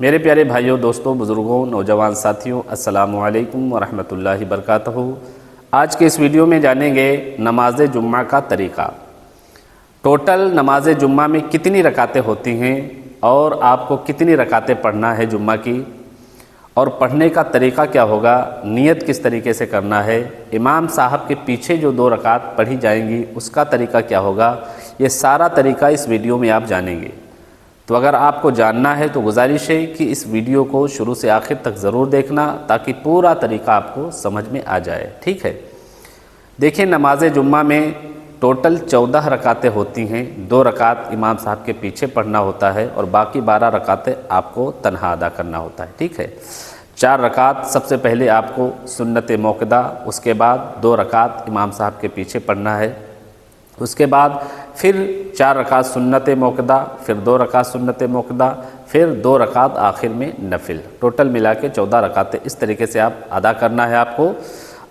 میرے پیارے بھائیوں، دوستوں، بزرگوں، نوجوان ساتھیوں، السلام علیکم ورحمۃ اللہ وبرکاتہ۔ آج کے اس ویڈیو میں جانیں گے نماز جمعہ کا طریقہ۔ ٹوٹل نماز جمعہ میں کتنی رکعتیں ہوتی ہیں اور آپ کو کتنی رکعتیں پڑھنا ہے جمعہ کی، اور پڑھنے کا طریقہ کیا ہوگا، نیت کس طریقے سے کرنا ہے، امام صاحب کے پیچھے جو 2 رکعت پڑھی جائیں گی اس کا طریقہ کیا ہوگا، یہ سارا طریقہ اس ویڈیو میں آپ جانیں گے۔ تو اگر آپ کو جاننا ہے تو گزارش ہے کہ اس ویڈیو کو شروع سے آخر تک ضرور دیکھنا تاکہ پورا طریقہ آپ کو سمجھ میں آ جائے، ٹھیک ہے۔ دیکھیں، نماز جمعہ میں ٹوٹل 14 رکعتیں ہوتی ہیں۔ 2 رکعت امام صاحب کے پیچھے پڑھنا ہوتا ہے اور باقی 12 رکعتیں آپ کو تنہا ادا کرنا ہوتا ہے، ٹھیک ہے۔ 4 رکعت سب سے پہلے آپ کو سنت موقدہ، اس کے بعد 2 رکعت امام صاحب کے پیچھے پڑھنا ہے، اس کے بعد پھر 4 رکعت سنت موقدہ، پھر 2 رکعت سنت موقدہ، پھر 2 رکعت آخر میں نفل، ٹوٹل ملا کے 14 رکعتیں اس طریقے سے آپ ادا کرنا ہے۔ آپ کو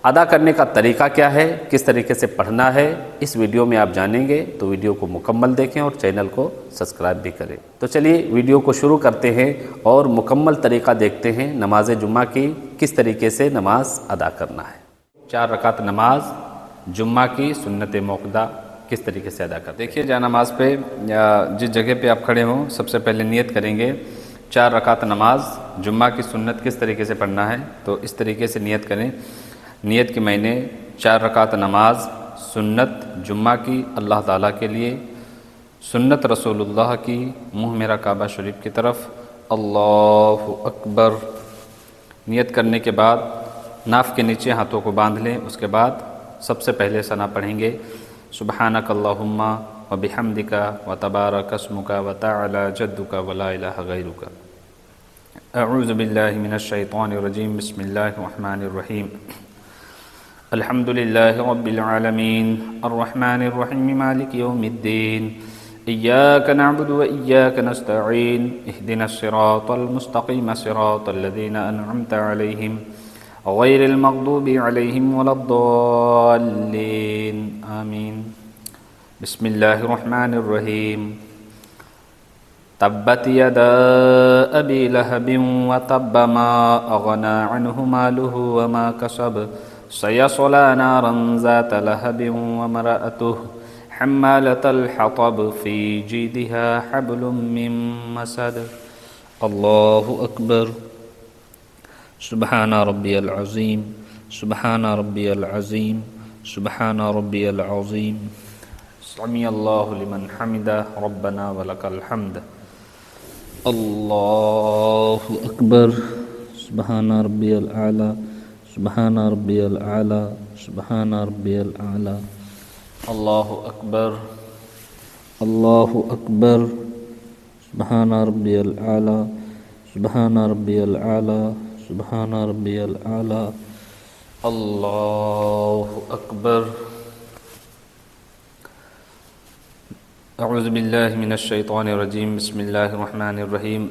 ادا کرنے کا طریقہ کیا ہے، کس طریقے سے پڑھنا ہے، اس ویڈیو میں آپ جانیں گے، تو ویڈیو کو مکمل دیکھیں اور چینل کو سبسکرائب بھی کریں۔ تو چلیے ویڈیو کو شروع کرتے ہیں اور مکمل طریقہ دیکھتے ہیں نماز جمعہ کی کس طریقے سے نماز ادا کرنا ہے۔ 4 رکعت نماز جمعہ کی سنت موقدہ کس طریقے سے ادا کریں۔ دیکھیے، جہاں نماز پہ یا جس جگہ پہ آپ کھڑے ہوں، سب سے پہلے نیت کریں گے 4 رکعت نماز جمعہ کی سنت کس طریقے سے پڑھنا ہے، تو اس طریقے سے نیت کریں۔ نیت کے معنی 4 رکعت نماز سنت جمعہ کی اللہ تعالیٰ کے لیے، سنت رسول اللہ کی، منہ میرا کعبہ شریف کی طرف، اللہ اکبر۔ نیت کرنے کے بعد ناف کے نیچے ہاتھوں کو باندھ لیں، اس کے بعد سب سے پہلے ثنا پڑھیں گے، سبحانک اللہم وبحمدک وتبارک اسمک وتعالی جدک ولا الہ غیرک۔ اعوذ باللہ من الشیطان الرجیم، بسم اللہ الرحمن الرحیم۔ الحمد للہ رب العالمین الرحمن الرحیم مالک یوم الدین، ایاک نعبد و ایاک نستعین، اہدنا الصراط المستقیم صراط الذین انعمت علیہم غیر المغضوب علیہم ولا الضالین، آمین۔ بسم اللہ الرحمن الرحیم۔ تبت یدا ابی لہب وتب ما اغنی عنہ مالہ وما کسب سیصلی نارا ذات لہب وامرأتہ حمالۃ الحطب فی جیدها حبل من مسد۔ اللہ اکبر۔ سبحان ربی العظیم، سبحان ربی العظیم، سبحان ربی العظیم۔ سمع اللہ لمن حمدہ، ربنا ولک الحمد۔ اللہ اکبر۔ سبحان ربی الاعلی، سبحان ربی الاعلی، سبحان ربی الاعلی۔ اللہ اکبر، اللہ اکبر۔ سبحان ربی الاعلی، سبحان ربی الاعلی، سبحان ربی الاعلی۔ اللہ اکبر۔ اعوذ باللہ من الشیطان الرجیم، بسم اللہ الرحمن الرحیم۔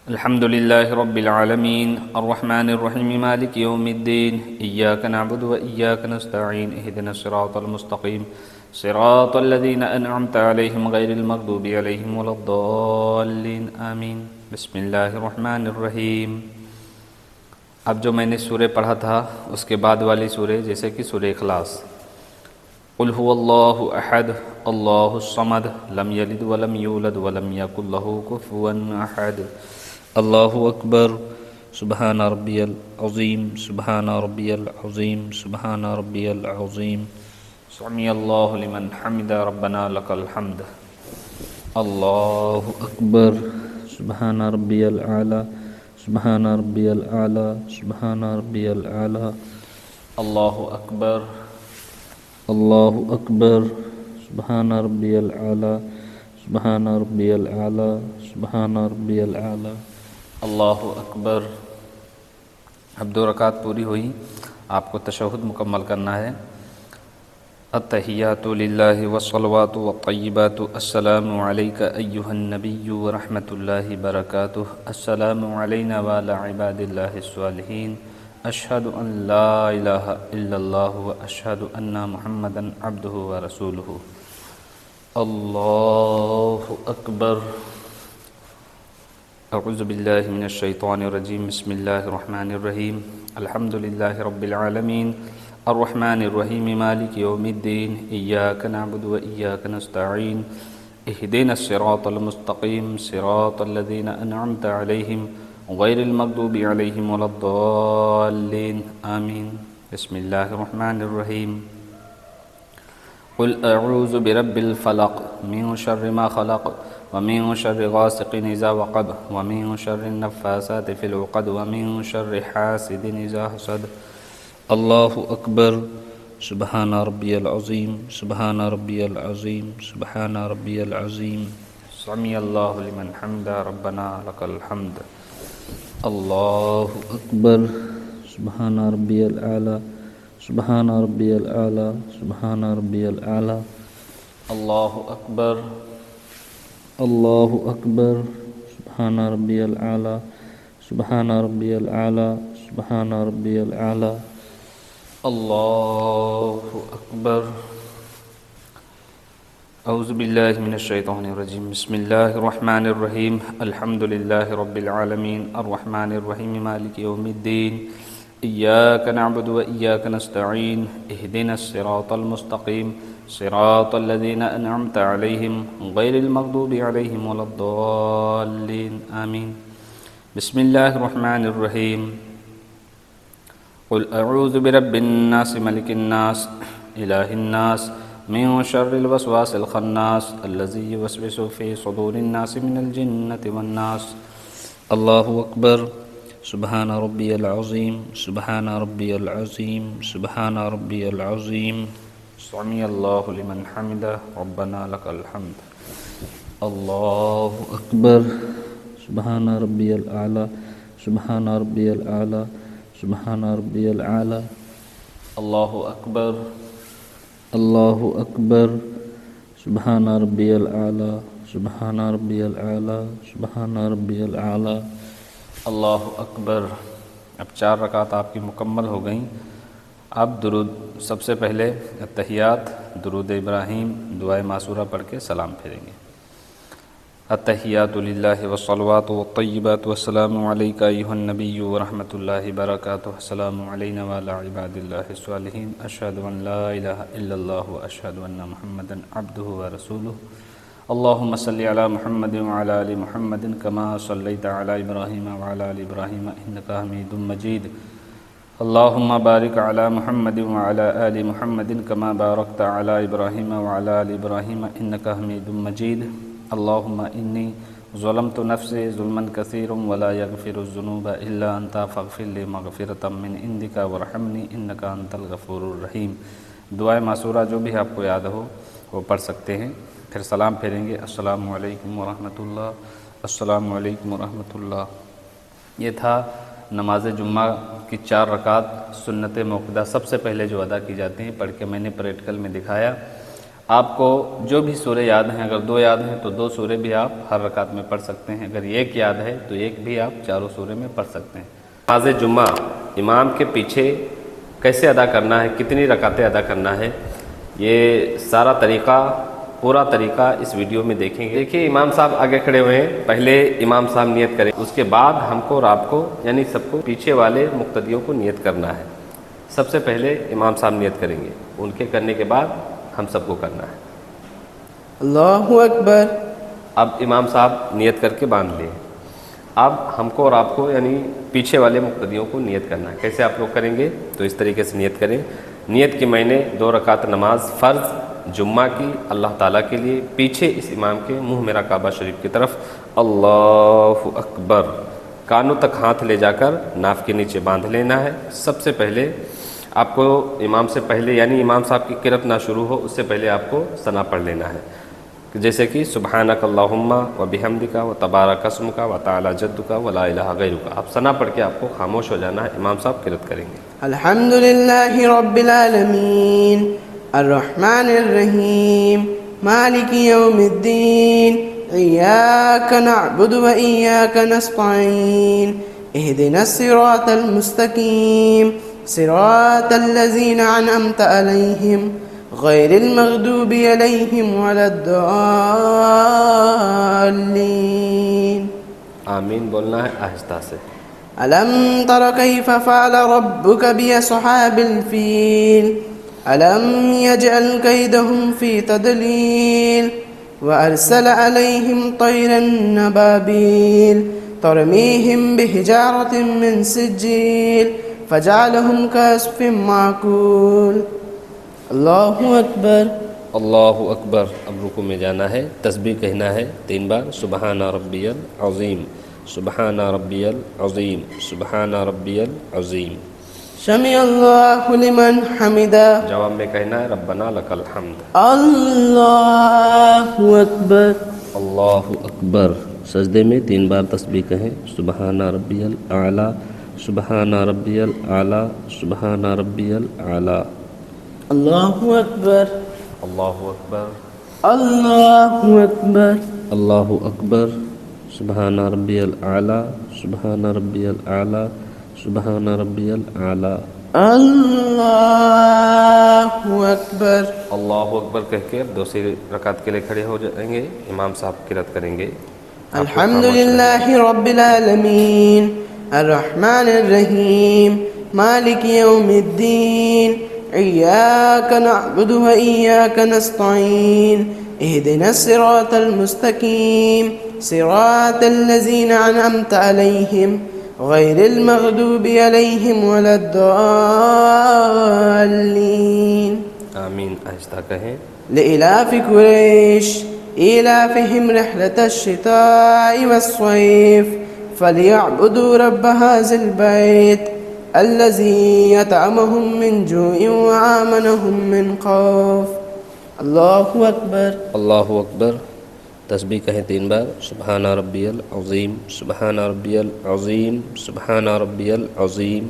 الحمد للہ رب العالمین الرحمن الرحیم مالک یوم الدین، ایاک نعبد و ایاک نستعین، اہدنا الصراط المستقیم صراط الذین انعمت علیہم غیر المغضوب علیہم ولا الضالین، آمین۔ بسم اللہ الرحمن الرحیم۔ اب جو میں نے سورہ پڑھا تھا اس کے بعد والی سورہ، جیسے کہ سورہ اخلاص، قل هو اللہ احد اللہ الصمد لم یلد ولم یولد ولم یکن لہ کفوا احد۔ اللہ اکبر۔ سبحان ربی العظیم، سبحان ربی العظیم، سبحان ربی العظیم۔ سمع اللہ لمن حمدہ، ربنا لک الحمد۔ اللہ اکبر۔ سبحان ربی الاعلی، سبحان ربی الاعلی، سبحان ربی الاعلی۔ اللہ اکبر، اللہ اکبر۔ سبحان ربی الاعلی، سبحان ربی الاعلی، سبحان ربی الاعلی۔ اللہ اکبر۔ اب 2 رکعت پوری ہوئی، آپ کو تشہد مکمل کرنا ہے۔ التحیات للہ والصلوات والطیبات، السلام علیک ایہا النبی ورحمۃ اللہ وبرکاتہ، السلام علینا وعلی عباد اللہ الصالحین، اشہد ان لا الہ الا اللہ واشہد ان محمدا عبدہ ورسولہ۔ اللہ اکبر۔ اعوذ باللہ من الشیطان الرجیم بسم اللہ الرحمن الرحیم الحمد للہ رب العالمین الرحمن الرحیم مالک یوم الدین ایاک نعبد و ایاک نستعین اہدنا الصراط المستقیم صراط الذین انعمت علیہم غیر المغضوب علیہم ولا الضالین آمین بسم اللہ الرحمن الرحیم قل اعوذ برب الفلق من شر ما خلق ومن شر غاسق اذا وقب ومن شر النفاثات في العقد ومن شر حاسد اذا حسد اللہ اکبر سبحان ربی العظیم سبحان ربی العظیم سبحان ربی العظیم سمع اللہ لمن حمدہ ربنا لک الحمد اللہ اکبر سبحان ربی الاعلی سبحان ربی الاعلی سبحان ربی الاعلی اللہ اکبر اللہ اکبر سبحان ربی الاعلی سبحان ربی الاعلی سبحان ربی الاعلی اللہ اکبر اعوذ باللہ من الشیطان الرجیم بسم اللہ الرحمن الرحیم الحمد للہ رب العالمین الرحمن الرحیم مالک یوم الدین ایاک نعبد و ایاک نستعین اہدنا الصراط المستقیم صراط الذین انعمت علیہم غیر المغضوب علیہم ولا الضالین آمین بسم اللہ الرحمن الرحیم قل اعوذ برب الناس ملک الناس الہ الناس من شر الوسواس الخناس الذی یوسوس فی صدور الناس من الجنۃ والناس اللہ اکبر سبحان ربی العظیم سبحان ربی العظیم سبحان ربی العظیم سمع اللہ لمن حمدہ ربنا لک الحمد اللہ اکبر سبحان ربی الاعلی سبحان ربی الاعلی سبحان ربی الاعلی اللہ اکبر اللہ اکبر سبحان ربی الاعلی سبحان ربی الاعلی سبحان ربی الاعلی اللہ اکبر۔ اب 4 رکعت آپ کی مکمل ہو گئیں۔ اب درود، سب سے پہلے التحیات، درود ابراہیم، دعائے معصورہ پڑھ کے سلام پھیریں گے۔ التحیات للہ والصلوات والطیبات والسلام علیک ایھا النبی ورحمۃ اللہ وبرکاتہ، السلام علینا وعلی عباد اللہ الصالحین، اشہد ان لا الہ الا اللہ واشہد ان محمدا عبدہ ورسولہ، اللہم صلی علی محمد وعلی آل محمد کما صلیت علی ابراہیم وعلی آل ابراہیم انک حمید مجید، اللہم بارک علی محمد وعلی آل محمد کما بارکت علی ابراہیم وعلی آل ابراہیم انک حمید مجید، اللہم انی ظلمت نفسی ظلما کثیرا ولا یغفر الذنوب الا انت فاغفر لی مغفرۃ من عندک وارحمنی انک انت الغفور الرحیم۔ دعائے معصورہ جو بھی آپ کو یاد ہو وہ پڑھ سکتے ہیں، پھر سلام پھیریں گے۔ السلام علیکم ورحمۃ اللہ، السلام علیکم ورحمۃ اللہ۔ یہ تھا نماز جمعہ کی 4 رکعت سنت موقدہ سب سے پہلے جو ادا کی جاتی ہیں، پڑھ کے میں نے پریکٹیکل میں دکھایا۔ آپ کو جو بھی سورے یاد ہیں، اگر 2 یاد ہیں تو 2 سورے بھی آپ ہر رکعت میں پڑھ سکتے ہیں، اگر 1 یاد ہے تو 1 بھی آپ چاروں سورے میں پڑھ سکتے ہیں۔ نماز جمعہ امام کے پیچھے کیسے ادا کرنا ہے، کتنی رکعتیں ادا کرنا ہے، یہ سارا طریقہ، پورا طریقہ اس ویڈیو میں دیکھیں گے۔ دیکھیے امام صاحب آگے کھڑے ہوئے ہیں، پہلے امام صاحب نیت کریں، اس کے بعد ہم کو اور آپ کو، یعنی سب کو، پیچھے والے مقتدیوں کو نیت کرنا ہے۔ سب سے پہلے امام صاحب نیت کریں گے، ان کے کرنے کے بعد ہم سب کو کرنا ہے۔ اللہ اکبر۔ اب امام صاحب نیت کر کے باندھ لیے، اب ہم کو اور آپ کو، یعنی پیچھے والے مقتدیوں کو نیت کرنا ہے۔ کیسے آپ لوگ کریں گے تو اس طریقے سے نیت کریں۔ نیت کی میں نے 2 رکعت نماز فرض جمعہ کی اللہ تعالیٰ کے لیے، پیچھے اس امام کے منہ میرا کعبہ شریف کی طرف، اللہ اکبر، کانوں تک ہاتھ لے جا کر ناف کے نیچے باندھ لینا ہے۔ سب سے پہلے آپ کو امام سے پہلے، یعنی امام صاحب کی قرأت نہ شروع ہو اس سے پہلے آپ کو ثنا پڑھ لینا ہے، جیسے کہ سبحانک اللہم و بحمدک و تبارک اسمک و تعالی جدک و لا الہ غیرک۔ آپ ثنا پڑھ کے آپ کو خاموش ہو جانا ہے، امام صاحب قرأت کریں گے۔ الحمد للہ رب العالمین الرحمن الرحیم مالک یوم الدین ایاک نعبد و ایاک نستعین اہدنا الصراط المستقیم صراط الذین انعمت علیہم غیر المغضوب علیہم ولا الضالین آمین بولنا ہے آہستہ سے. ألم تر كيف فعل ربك بأصحاب الفيل ألم يجعل كيدهم في تضليل وأرسل عليهم طيرا نبابيل ترميهم بحجارة من سجيل فجعلهم كعصف معقول. اللہ اکبر. اللہ اکبر. اب رکوع میں جانا ہے، تسبیح کہنا ہے 3 بار. سبحان ربی العظیم، سبحان ربی العظیم، سبحان ربی العظیم. سمع اللہ لمن حمدہ. جواب میں کہنا ہے ربنا لک الحمد. اللہ اکبر. اللہ اکبر. سجدے میں 3 بار تسبیح کہیں. سبحان ربی الاعلی، سبحان ربی الاعلی، سبحان ربی الاعلی. اللہ اکبر. اللہ اکبر. اللہ اکبر. اللہ اکبر. سبحان ربی الاعلی، سبحان ربی الاعلی، سبحان ربی الاعلی. اللہ اکبر. اللہ اکبر کہہ کے دوسری رکعت کے لیے کھڑے ہو جائیں گے. امام صاحب قرات کریں گے. الحمد للہ رب العالمین الرحمن الرحیم مالک یوم الدین ایاک نعبد و ایاک نستعین اہدنا الصراط المستقیم صراط الذین انعمت علیہم غیر المغضوب علیہم ولا الضالین. آمین. آہستہ کہیں. لإلاف قریش إيلافهم رحلة الشتاء والصيف فليعبدوا رب هذا البيت الذي يطعمهم من جوع وآمنهم من خوف. اللہ اکبر. اللہ اکبر. تسبیح کہیں 3 بار. سبحان ربی العظیم، سبحان ربی العظیم، سبحان ربی العظیم.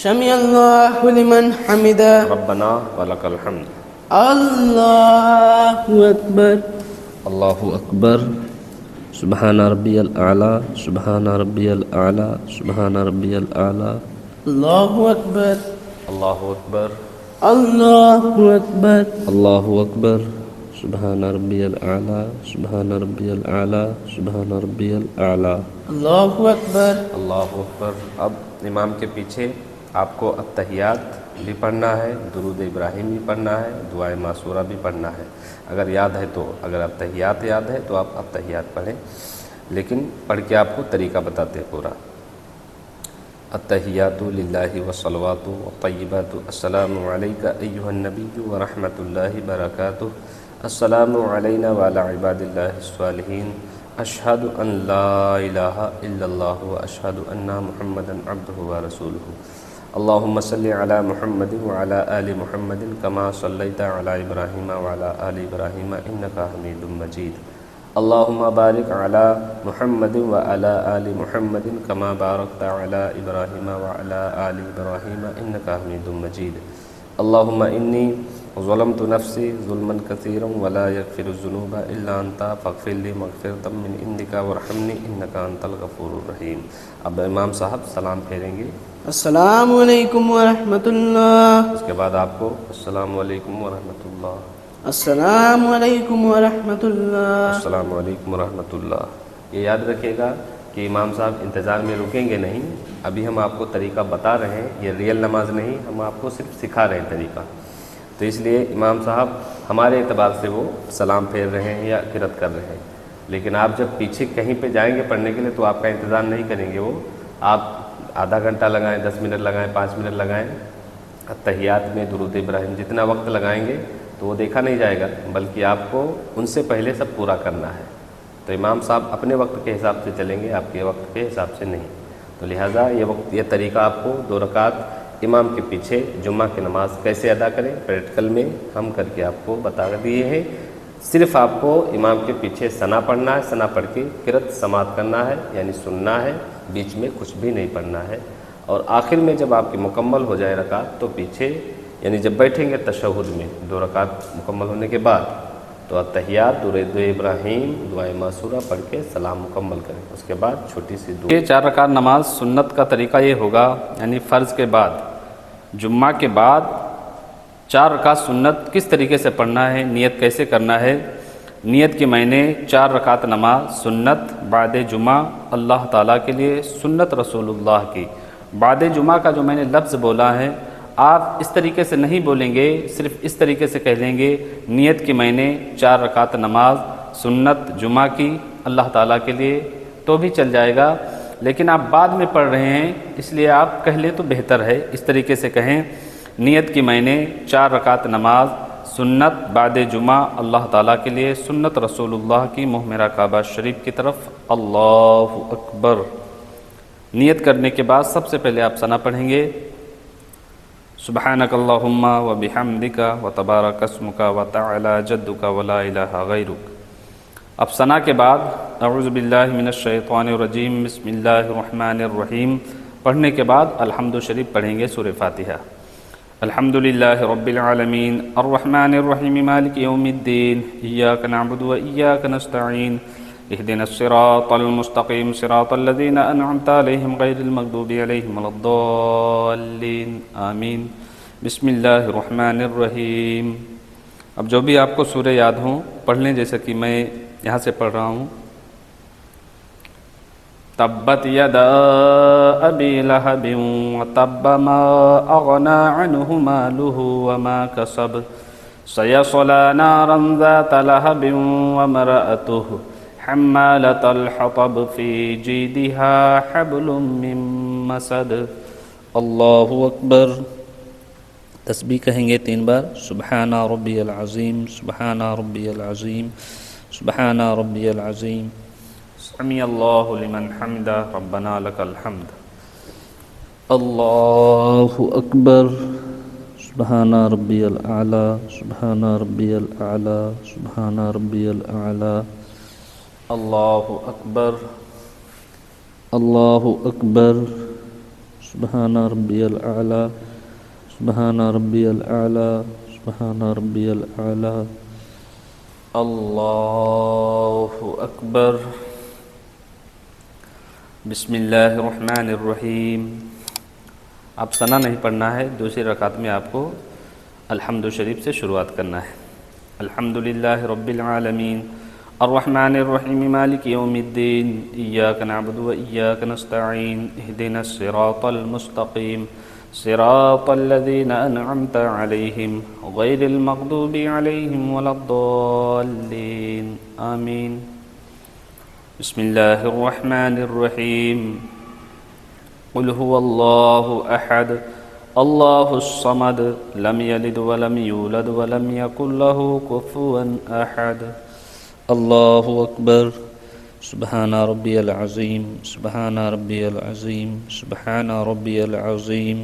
سمع اللہ لمن حمدہ. ربنا ولک الحمد. اللہ اکبر. اللہ اکبر. سبحان ربی الاعلی، سبحان ربی الاعلی، سبحان ربی الاعلی. اللہ اکبر. اللہ اکبر. اللہ اکبر. اللہ اکبر. سبحان ربی الاعلی، سبحان ربی الاعلی، سبحان ربی الاعلی. اللہ اکبر. اللہ اکبر. اب امام کے پیچھے آپ کو التحیات بھی پڑھنا ہے، درود ابراہیم بھی پڑھنا ہے، دعائے معصورہ بھی پڑھنا ہے. اگر یاد ہے تو، اگر التحیات یاد ہے تو آپ التحیات پڑھیں، لیکن پڑھ کے آپ کو طریقہ بتاتے ہیں پورا. التحیات للہ والصلوات والطیبات. السلام علیک ایہا النبی ورحمۃ اللہ وبرکاتہ. السلام علینا وعلی عباد اللہ الصالحین. اشہد ان لا الہ الا اللہ واشہد ان محمدا عبدہ ورسولہ. اللہم صلی علی محمد وعلی آل محمد کما صلیت علی ابراہیم وعلی آل ابراہیم انکا حمید مجید. اللہم بارک علی محمد وعلی آل محمد کما بارکت علی ابراہیم وعلی آل ابراہیم انکا حمید مجید. اللہم انی ظلمت نفسی ظلما کثیرا ولا یغفر الذنوب الا انت فاغفر لی مغفرۃ من عندک وارحمنی انک انت الغفور الرحیم. اب امام صاحب سلام پھیریں گے. السلام علیکم ورحمۃ اللہ. اس کے بعد آپ کو السلام علیکم ورحمۃ اللہ، السلام علیکم ورحمۃ اللہ. السلام علیکم ورحمۃ اللہ. یہ یاد رکھیے گا کہ امام صاحب انتظار میں رکیں گے نہیں. ابھی ہم آپ کو طریقہ بتا رہے ہیں، یہ ریئل نماز نہیں، ہم آپ کو صرف سکھا رہے ہیں طریقہ. تو اس لیے امام صاحب ہمارے اعتبار سے وہ سلام پھیر رہے ہیں یا قرات کر رہے ہیں، لیکن آپ جب پیچھے کہیں پہ جائیں گے پڑھنے کے لیے تو آپ کا انتظار نہیں کریں گے. وہ آپ آدھا گھنٹہ لگائیں، 10 منٹ لگائیں، 5 منٹ لگائیں، التحیات میں درود ابراہیم جتنا وقت لگائیں گے تو وہ دیکھا نہیں جائے گا، بلکہ آپ کو ان سے پہلے سب پورا کرنا ہے. تو امام صاحب اپنے وقت کے حساب سے چلیں گے، آپ کے وقت کے حساب سے نہیں. تو لہٰذا یہ طریقہ آپ کو 2 رکعت امام کے پیچھے جمعہ کی نماز کیسے ادا کریں پریکٹیکل میں ہم کر کے آپ کو بتا دیے ہیں. صرف آپ کو امام کے پیچھے ثنا پڑھنا ہے، ثنا پڑھ کے قرات سماعت کرنا ہے، یعنی سننا ہے، بیچ میں کچھ بھی نہیں پڑھنا ہے. اور آخر میں جب آپ کی مکمل ہو جائے رکعت تو پیچھے یعنی جب بیٹھیں گے تشہد میں 2 رکعت مکمل ہونے کے بعد تو التحیات درود ابراہیم دعائے معصورہ پڑھ کے سلام مکمل کریں. اس کے بعد چھوٹی سی دعا. یہ 4 رکعت نماز سنت کا طریقہ یہ ہوگا، یعنی فرض کے بعد جمعہ کے بعد 4 رکعت سنت کس طریقے سے پڑھنا ہے، نیت کیسے کرنا ہے. نیت کے معنی 4 رکعت نماز سنت بعد جمعہ اللہ تعالیٰ کے لیے، سنت رسول اللہ کی۔ بعد جمعہ کا جو میں نے لفظ بولا ہے آپ اس طریقے سے نہیں بولیں گے، صرف اس طریقے سے کہہ لیں گے نیت کے معنی 4 رکعت نماز سنت جمعہ کی اللہ تعالیٰ کے لیے تو بھی چل جائے گا، لیکن آپ بعد میں پڑھ رہے ہیں اس لیے آپ کہہ لیں تو بہتر ہے۔ اس طریقے سے کہیں نیت کے معنی 4 رکعت نماز سنت بعد جمعہ اللہ تعالیٰ کے لیے، سنت رسول اللہ کی، منہ میرا کعبہ شریف کی طرف، اللہ اکبر۔ نیت کرنے کے بعد سب سے پہلے آپ ثنا پڑھیں گے، سبحانک اللہم و بحمدک و تبارک اسمک و تعالی جدک و لا الہ غیرک۔ اب ثنا کے بعد اعوذ باللہ من الشیطان الرجیم بسم اللہ الرحمن الرحیم پڑھنے کے بعد الحمد شریف پڑھیں گے سورہ فاتحہ۔ الحمدللہ رب العالمین الرحمن الرحیم مالک یوم الدین ایاک نعبد و ایاک نستعین اہدنا الصراط المستقیم صراط الذین انعمت علیہم غیر المغضوب علیہم ولا الضالین آمین۔ بسم اللہ الرحمن الرحیم۔ اب جو بھی آپ کو سورہ یاد ہوں پڑھ لیں، جیسا کہ میں یہاں سے پڑھ رہا ہوں، تبت یدا ابی لہب وتب ما اغنی عنہ مالہ وما کسب سیصلی نارا ذات لہب وامرأتہ حمالۃ الحطب فی جیدها حبل من مسد۔ اللہ اکبر۔ تسبیح کہیں گے 3 بار، سبحان ربی العظیم سبحان ربی العظیم سبحان ربی العظیم، سمع اللہ لمن حمدہ ربنا لک الحمد۔ اللہ اکبر۔ سبحان ربی الاعلی سبحان ربی الاعلی سبحان ربی الاعلی۔ اللہ اکبر اللہ اکبر۔ سبحان ربی الاعلی سبحان ربی الاعلی سبحان ربی الاعلی۔ اللہ اکبر۔ بسم اللہ الرحمن الرحیم۔ آپ ثنا نہیں پڑھنا ہے، دوسری رکعت میں آپ کو الحمد شریف سے شروعات کرنا ہے۔ الحمدللہ رب العالمین الرحمن الرحیم مالک یوم الدین ایاک نعبد و ایاک نستعین اہدنا الصراط المستقیم صراط الذین انعمت علیہم غیر المغضوب علیہم ولا الضالین آمین۔ بسم اللہ الرحمن الرحیم قل هو اللہ احد اللہ الصمد لم یلد ولم یولد ولم یکن له کفوا احد۔ اللہ اکبر۔ سبحان ربی العظیم سبحان ربی العظیم سبحان ربی العظیم،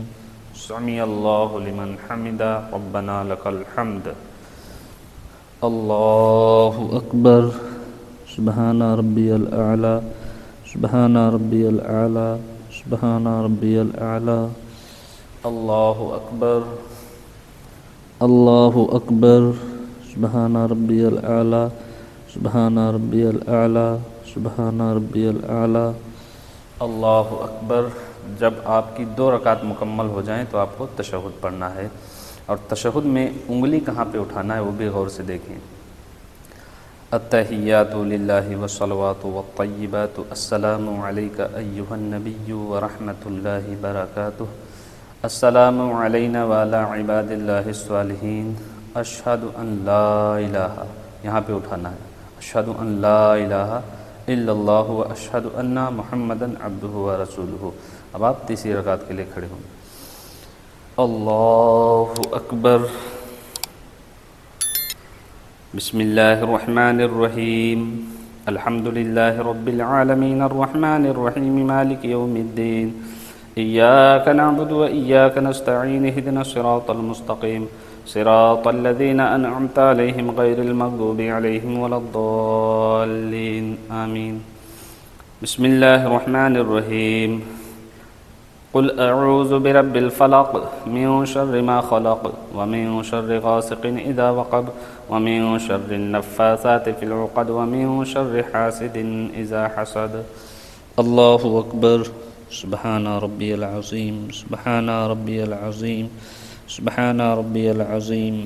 سمع اللہ لمن حمدہ ربنا لک الحمد۔ اللہ اکبر۔ سبحان ربی الاعلی سبحان ربی الاعلی سبحان ربی الاعلی۔ اللہ اکبر اللہ اکبر۔ سبحان ربی الاعلی سبحان ربی الاعلی سبحان ربی الاعلی۔ اللہ اکبر۔ جب آپ کی 2 رکعت مکمل ہو جائیں تو آپ کو تشہد پڑھنا ہے، اور تشہد میں انگلی کہاں پہ اٹھانا ہے وہ بھی غور سے دیکھیں۔ التحیات للہ والصلوات والطیبات السلام علیک ایہا النبی ورحمۃ اللہ وبرکاتہ، السلام علینا وعلی عباد اللہ الصالحین، اشہد ان لا الہ، یہاں پہ اٹھانا ہے، اشہد ان لا الہ الا اللہ و اشہد ان محمدًا عبدہ و رسولہ۔ اب آپ تیسری رکعت کے لیے کھڑے ہوں۔ اللہ اکبر۔ بسم اللہ الرحمن الرحیم الحمدللہ رب العالمین الرحمن الرحیم مالک یوم الدین ایاک نعبد و ایاک نستعین اہدنا الصراط المستقیم صراط الذین انعمت علیہم غیر المغضوب علیہم ولا الضالین آمین۔ بسم اللہ الرحمن الرحیم قل اعوذ برب الفلق من شر ما خلق ومن شر غاسق اذا وقب ومن شر النفاثات في العقد ومن شر حاسد اذا حسد۔ اللہ اکبر۔ سبحان ربی العظیم سبحان ربی العظیم سبحان ربی العظیم،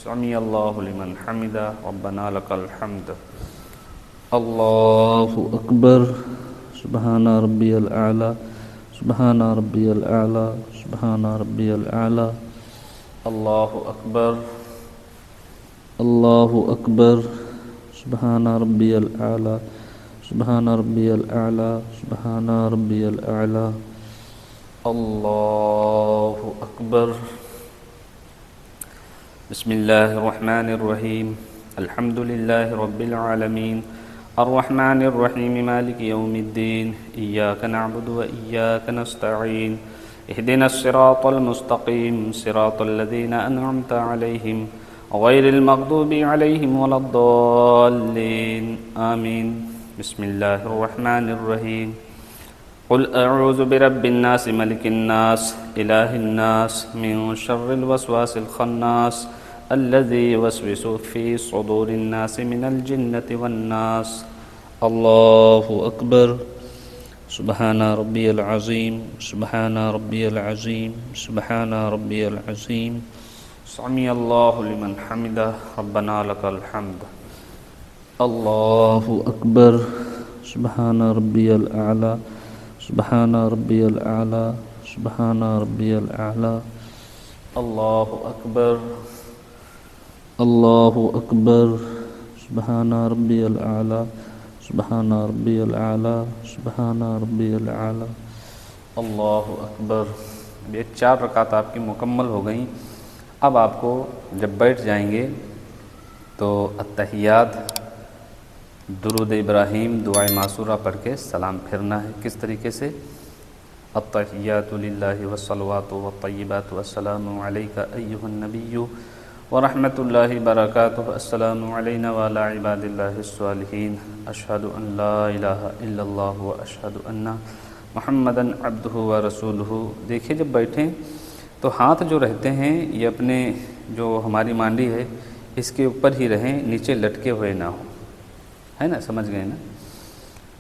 سمع اللہ لمن حمدہ ربنا لک الحمد اللہ اکبر سبحان ربی الاعلی سبحان ربی الاعلی سبحان ربی الاعلی اللہ اکبر سبحان ربی الاعلی سبحان ربی الاعلی سبحان ربی الاعلی اللہ اکبر بسم اللہ الرحمن الرحیم الحمد للہ رب العالمین الرحمن الرحیم مالک یوم الدین ایاک نعبد و ایاک نستعین اہدنا الصراط المستقیم صراط الذین انعمت علیہم غیر المغضوب علیہم ولا الضالین آمین بسم اللہ الرحمن الرحیم قل اعوذ برب الناس ملک الناس الہ الناس من شر الوسواس الخناس الذي يوسوس في صدور الناس من الجنة والناس اللہ اکبر سبحان ربی العظیم سبحان ربی العظیم سبحان ربی العظیم سمع اللہ لمن حمدہ ربنا لک الحمد اللہ اکبر سبحان ربی الاعلی سبحان ربی الاعلی سبحان ربی الاعلی اللہ اکبر سبحان ربی الاعلی سبحان ربی الاعلی سبحان ربی الاعلی اللہ اکبر۔ یہ 4 رکعت آپ کی مکمل ہو گئیں۔ اب آپ کو جب بیٹھ جائیں گے تو التحیات، درود ابراہیم، دعائے معصورہ پڑھ کے سلام پھرنا ہے۔ کس طریقے سے؟ التحیات للہ والصلوات والطیبات والسلام علیک ایھا النبی ورحمۃ اللہ وبرکاتہ، السلام علینا وعلی عباد اللہ الصالحین، اشہد ان لا الہ الا اللہ واشہد ان محمدً عبدہ ورسولہ۔ دیکھیے جب بیٹھیں تو ہاتھ جو رہتے ہیں یہ اپنے جو ہماری مانڈی ہے اس کے اوپر ہی رہیں، نیچے لٹکے ہوئے نہ ہوں، ہے نا؟ سمجھ گئے نا؟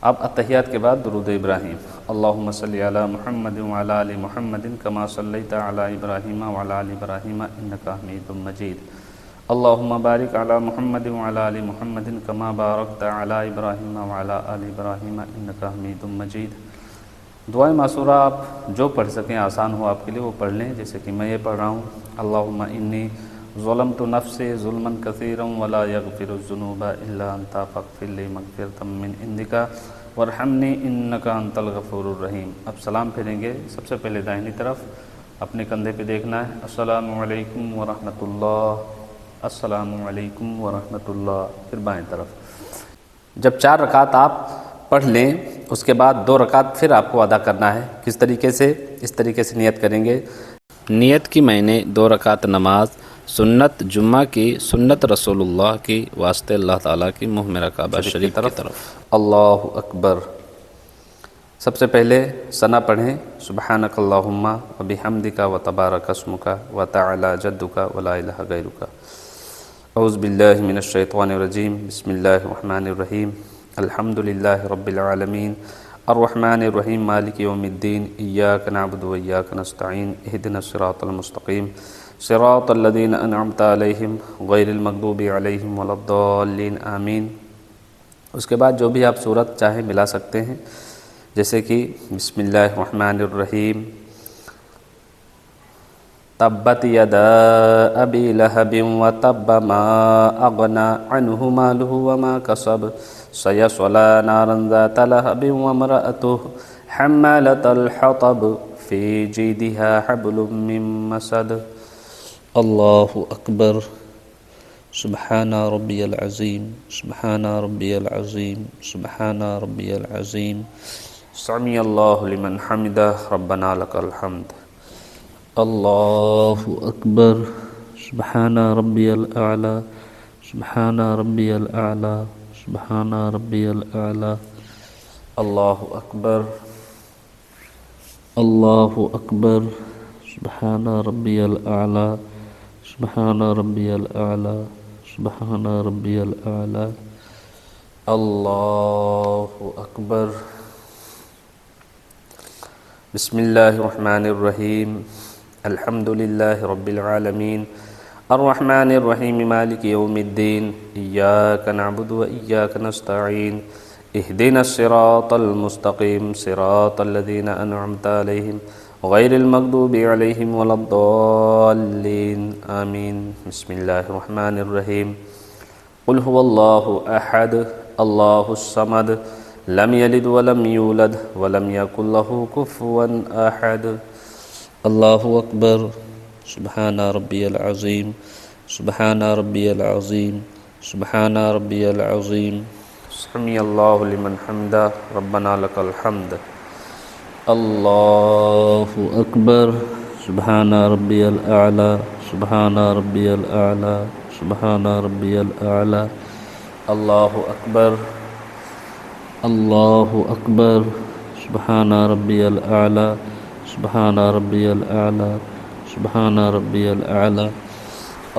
اب التحیات کے بعد درود ابراہیم، اللہم صلی علی محمد وعلی آل محمد کما صلیت علی ابراہیم وعلی آل ابراہیم انک حمید مجید، اللہم بارک علی محمد وعلی آل محمد کما بارکت علی ابراہیم وعلی آل ابراہیم انک حمید مجید۔ دعائے معصورہ آپ جو پڑھ سکیں، آسان ہو آپ کے لیے وہ پڑھ لیں، جیسے کہ میں یہ پڑھ رہا ہوں، اللہم انی ظلمت نفسی ظلما کثیرا ولا یغفر الذنوب الا انت فاغفر لی مغفرۃ من عندک وارحمنی انک انت الغفور الرحیم۔ اب سلام پھیریں گے، سب سے پہلے دائنی طرف اپنے کندھے پہ دیکھنا ہے، السلام علیکم ورحمۃ اللہ، السلام علیکم ورحمۃ اللہ، پھر بائیں طرف۔ جب 4 رکعت آپ پڑھ لیں اس کے بعد 2 رکعت پھر آپ کو ادا کرنا ہے۔ کس طریقے سے؟ اس طریقے سے نیت کریں گے، نیت کی میں نے 2 رکعت نماز سنت جمعہ کی، سنت رسول اللہ کی، واسطے اللہ تعالیٰ کی، منہ میرا کعبہ شریف کی طرف۔ اللہ اکبر۔ سب سے پہلے ثنا پڑھیں، سبحانک اللہم وبحمدک وتبارک اسمک وتعالی جدک ولا الہ غیرک۔ اعوذ باللہ من الشیطان الرجیم، بسم اللہ الرحمن الرحیم، الحمد للہ رب العالمین، الرحمن الرحیم، مالک یوم الدین، ایاک نعبد و ایاک نستعین، اہدنا الصراط المستقیم، صراط الذین انعمت علیہم غیر المغضوب علیہم ولا الضالین آمین۔ اس کے بعد جو بھی آپ صورت چاہیں ملا سکتے ہیں، جیسے کہ بسم اللہ الرحمن الرحیم، تبت یدا ابی لہب وتب ما اغنی عنہ مالہ وما کسب سیصلی نارا ذات لہب وامرأتہ حمالۃ الحطب فی جیدہا حبل من مسد۔ اللہ اکبر۔ سبحان ربی العظیم سبحان ربی العظیم سبحان ربی العظیم، سمع اللہ لمن حمدہ ربنا لک الحمد۔ اللہ اکبر۔ سبحان ربی الاعلی سبحان ربی الاعلی سبحان ربی الاعلی۔ اللہ اکبر۔ اللہ اکبر۔ سبحان ربی الاعلی سبحان ربی الاعلی سبحان ربی الاعلی۔ اللہ اکبر۔ بسم اللہ الرحمن الرحیم، الحمد للہ رب العالمین، الرحمن الرحیم مالک یوم الدین ایاک نعبد و ایاک نستعین اہدنا الصراط المستقیم صراط الذین انعمت علیہم غیر المغضوب علیہم ولا الضالین آمین۔ بسم اللہ الرحمن الرحیم۔ قل هو اللہ احد اللہ الصمد لم یلد ولم یولد ولم یکن لہ کفوا احد۔ اللہ اکبر۔ سبحان ربی العظیم سبحان ربی العظیم سبحان ربی العظیم۔ سمع اللہ لمن حمدہ ربنا لک الحمد۔ اللہ اکبر۔ سبحان ربی الاعلی سبحان ربی الاعلی سبحان ربی الاعلی۔ اللہ اکبر۔ اللہ اکبر۔ سبحان ربی الاعلی سبحان ربی الاعلی سبحان ربی الاعلی۔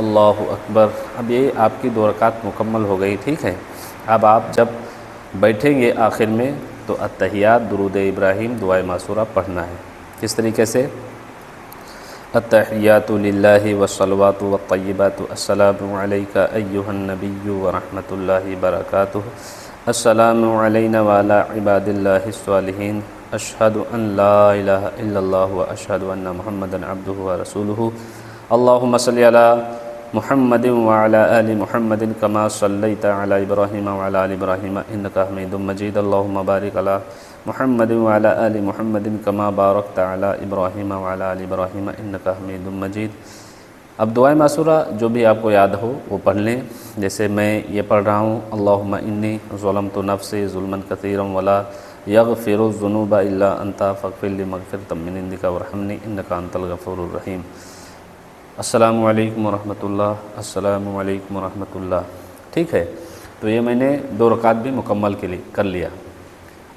اللہ اکبر۔ اب یہ آپ کی 2 رکعت مکمل ہو گئی، ٹھیک ہے۔ اب آپ جب بیٹھیں گے آخر میں تو التحیات، درود ابراہیم، دعائے معصورہ پڑھنا ہے۔ کس طریقے سے؟ التحیات للہ والصلوات والطیبات السلام علیک ایہا النبی ورحمۃ اللہ وبرکاتہ السلام علینا وعلی عباد اللہ الصالحین اشہد ان لا الہ الا اللہ واشہد ان محمدا عبدہ ورسولہ اللہم صلی علی محمد وعلی آل محمد کما صلیت علی ابراہیم وعلی آل ابراہیم انک حمید مجید اللہم بارک علی محمد وعلی آل محمد کما بارکت علی ابراہیم وعلی آل ابراہیم انک حمید مجید۔ اب دعائے معصورہ جو بھی آپ کو یاد ہو وہ پڑھ لیں، جیسے میں یہ پڑھ رہا ہوں اللہم انی ظلمت نفسی ظلما کثیرا ولا یغفر الذنوب الا انت فاغفر لی مغفرۃ من عندک وارحمنی انک انت الغفور الرحیم۔ السلام علیکم ورحمۃ اللہ، السلام علیکم ورحمۃ اللہ، ٹھیک ہے۔ تو یہ میں نے 2 رکعت بھی مکمل کر لیا۔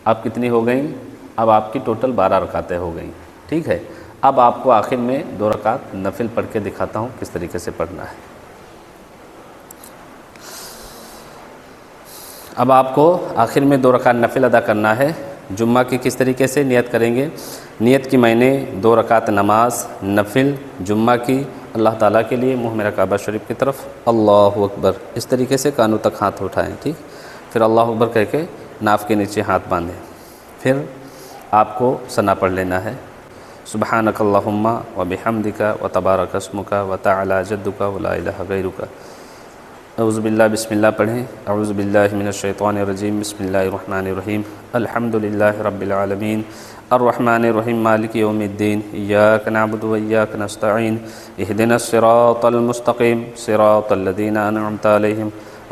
اب کتنی ہو گئیں؟ اب آپ کی ٹوٹل 12 رکعتیں ہو گئیں، ٹھیک ہے۔ اب آپ کو آخر میں 2 رکعت نفل پڑھ کے دکھاتا ہوں کس طریقے سے پڑھنا ہے۔ اب آپ کو آخر میں 2 رکعت نفل ادا کرنا ہے۔ جمعہ کی کس طریقے سے نیت کریں گے؟ نیت کی میں نے 2 رکعت نماز نفل جمعہ کی اللہ تعالیٰ کے لیے، منہ میرا کعبہ شریف کی طرف، اللہ اکبر، اس طریقے سے کانوں تک ہاتھ اٹھائیں، ٹھیک۔ پھر اللہ اکبر کہہ کے ناف کے نیچے ہاتھ باندھیں۔ پھر آپ کو ثنا پڑھ لینا ہے، سبحانک اللہم و بحمدک و تبارک اسمک و تعالی جدک و لا الہ غیرک۔ اعوذ باللہ، بسم اللہ پڑھیں۔ اعوذ باللہ من الشیطان الرجیم، بسم اللہ الرحمن الرحیم۔ الحمد للہ رب العالمین الرحمن الرحیم مالک یوم الدین ایاک نعبد و ایاک نستعین اہدنا الصراط المستقیم صراط الذین انعمت علیہم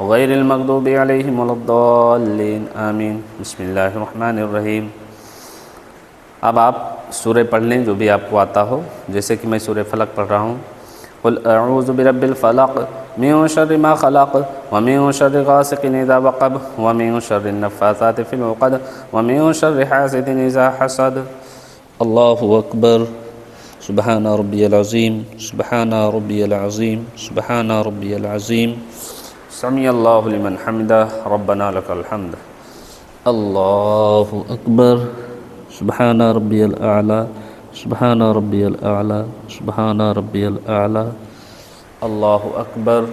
غیر المغضوب علیہم ولا الضالین آمین۔ بسم اللہ الرحمن الرحیم۔ اب آپ سورہ پڑھ لیں جو بھی آپ کو آتا ہو، جیسے کہ میں سورہ فلق پڑھ رہا ہوں، قل اعوذ برب الفلق من شر ما خلق ومن شر غاسق اذا وقب ومن شر النفاثات في العقد ومن شر حاسد اذا حسد۔ اللہ اکبر۔ سبحان ربی العظیم سبحان ربی العظیم سبحان ربی العظیم۔ سمع اللہ لمن حمدہ ربنا لک الحمد۔ اللہ اکبر۔ سبحان ربی الاعلی سبحان ربی الاعلی سبحان ربی الاعلی۔ اللہ اکبر۔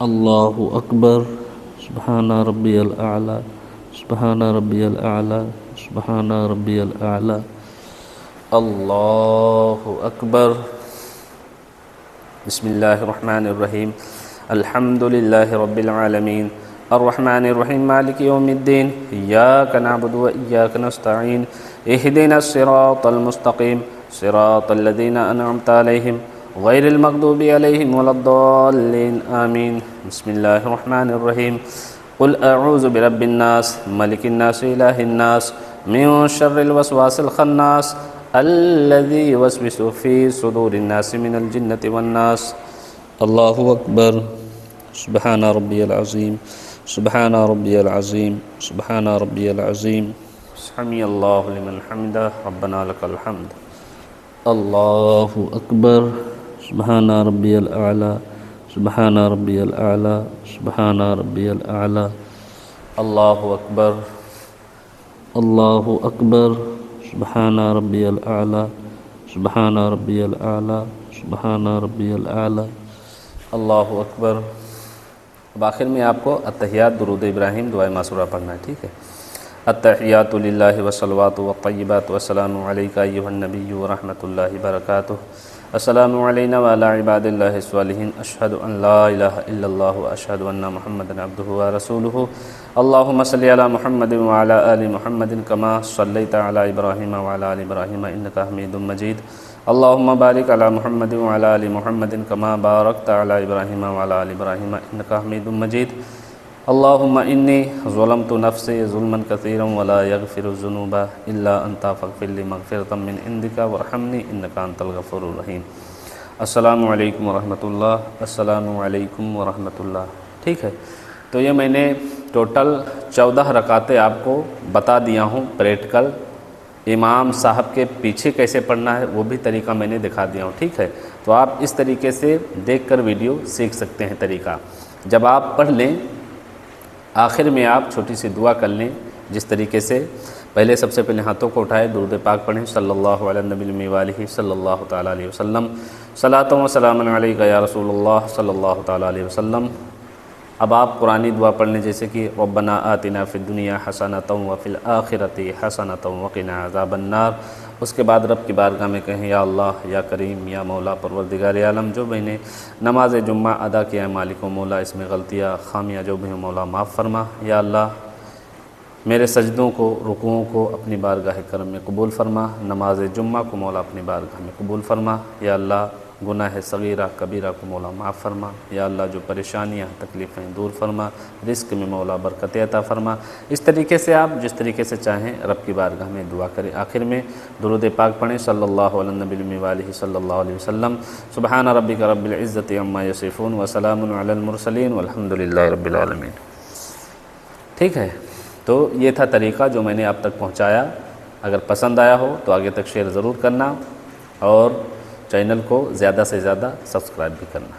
اللہ اکبر۔ سبحان ربی الاعلی سبحان ربی الاعلی سبحان ربی الاعلی۔ اللہ اکبر۔ بسم اللہ الرحمن الرحیم۔ الحمد للہ رب العالمین الرحمن الرحیم مالک یوم الدین ایاک نعبد و ایاک نستعین اہدنا الصراط المستقیم صراط الذین انعمت علیہم غیر المغضوب علیہم ولا الضالین آمین۔ بسم اللہ الرحمن الرحیم۔ قل اعوذ برب الناس ملک الناس الہ الناس من شر الوسواس الخناس الذی یوسوس فی صدور الناس من الجنۃ والناس۔ اللہ اکبر۔ سبحان ربی العظیم سبحان ربی العظیم سبحان ربی العظیم۔ سمع اللہ لمن حمدہ ربنا لک الحمد۔ اللہ اکبر۔ سبحان ربی الاعلی سبحان ربی الاعلی سبحان ربی الاعلی۔ اللہ اکبر۔ اللہ اکبر۔ سبحان ربی الاعلی سبحان ربی الاعلی سبحان ربی الاعلی، اللہ اکبر۔ اب آخر میں آپ کو التحیات درود ابراہیم دعائے معصورہ پڑھنا ہے، ٹھیک ہے۔ التحیات للہ والصلوات والطیبات والسلام علیک ایھا النبی ورحمۃ اللہ وبرکاتہ، السلام علینا وعلی عباد اللہ الصالحین، اشہد ان لا الہ الا اللہ واشہد ان محمدا عبدہ ورسولہ، اللہم صلی علی محمد وعلی آل محمد کما صلیت علی ابراہیم وعلی آل ابراہیم انک حمید مجید، اللہم بارک علی محمد وعلی آل محمد کما بارکت علی ابراہیم وعلی آل ابراہیم انک حمید مجید، اللہم انی ظلمت نفسی ظلما کثیرا ولا یغفر الذنوب الا انت فاغفر لی مغفرۃ من عندک وارحمنی انک انت الغفور الرحیم۔ السلام علیکم ورحمۃ اللہ، السلام علیکم ورحمۃ اللہ، ٹھیک ہے۔ تو یہ میں نے ٹوٹل 14 رکعتیں آپ کو بتا دیا ہوں پریکٹیکل، امام صاحب کے پیچھے کیسے پڑھنا ہے وہ بھی طریقہ میں نے دکھا دیا ہوں، ٹھیک ہے۔ تو آپ اس طریقے سے دیکھ کر ویڈیو سیکھ سکتے ہیں طریقہ۔ جب آپ پڑھ لیں آخر میں آپ چھوٹی سی دعا کر لیں، جس طریقے سے پہلے سب سے پہلے ہاتھوں کو اٹھائے، درود پاک پڑھیں صلی اللہ علی النبی الامی وآلہ صلی اللہ تعالیٰ علیہ وسلم، صلاۃ و سلام علیک یا رسول اللہ صلی اللہ تعالیٰ علیہ وسلم۔ اب آپ قرآنی دعا پڑھ لیں، جیسے کہ ربنا آتنا فی الدنیا حسنۃ وفی الآخرۃ حسنۃ وقنا عذاب النار۔ اس کے بعد رب کی بارگاہ میں کہیں یا اللہ یا کریم یا مولا پروردگار عالم، جو میں نے نماز جمعہ ادا کیا ہے مالک و مولا، اس میں غلطیاں خامیاں جو بھی ہیں مولا معاف فرما، یا اللہ میرے سجدوں کو رکوعوں کو اپنی بارگاہ کرم میں قبول فرما، نماز جمعہ کو مولا اپنی بارگاہ میں قبول فرما، یا اللہ گناہ صغیرہ کبیرہ کو مولا معاف فرما، یا اللہ جو پریشانیاں تکلیفیں دور فرما، رزق میں مولا برکت عطا فرما۔ اس طریقے سے آپ جس طریقے سے چاہیں رب کی بارگاہ میں دعا کریں۔ آخر میں درود پاک پڑھیں صلی اللہ علی النبی الامی وآلہ صلی اللہ علیہ وسلم، سبحان ربک رب العزۃ عما یصفون وسلام علی المرسلین والحمد للہ رب العالمین، ٹھیک ہے۔ تو یہ تھا طریقہ جو میں نے آپ تک پہنچایا۔ اگر پسند آیا ہو تو آگے تک شیئر ضرور کرنا، اور چینل کو زیادہ سے زیادہ سبسکرائب بھی کرنا۔